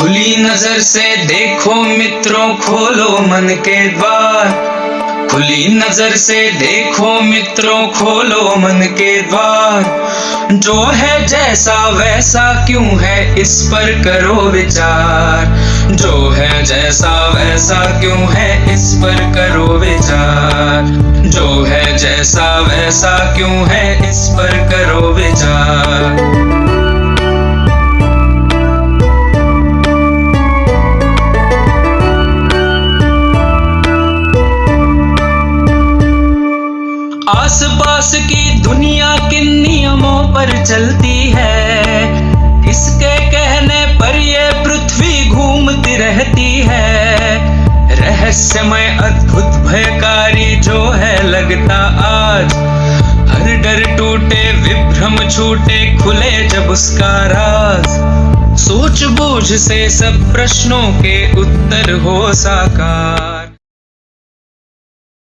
खुली नजर से देखो मित्रों, खोलो मन के द्वार। खुली नजर से देखो मित्रों, खोलो मन के द्वार। जो है जैसा वैसा क्यों है, इस पर करो विचार। जो है जैसा वैसा क्यों है, इस पर करो विचार। जो है जैसा वैसा क्यों है, इस पर करो विचार। आस पास की दुनिया किन नियमों पर चलती है, किसके कहने पर ये पृथ्वी घूमती रहती है। रहस्यमय अद्भुत भयकारी जो है लगता आज, हर डर टूटे विभ्रम छूटे खुले जब उसका राज। सूझबूझ से सब प्रश्नों के उत्तर हो साकार।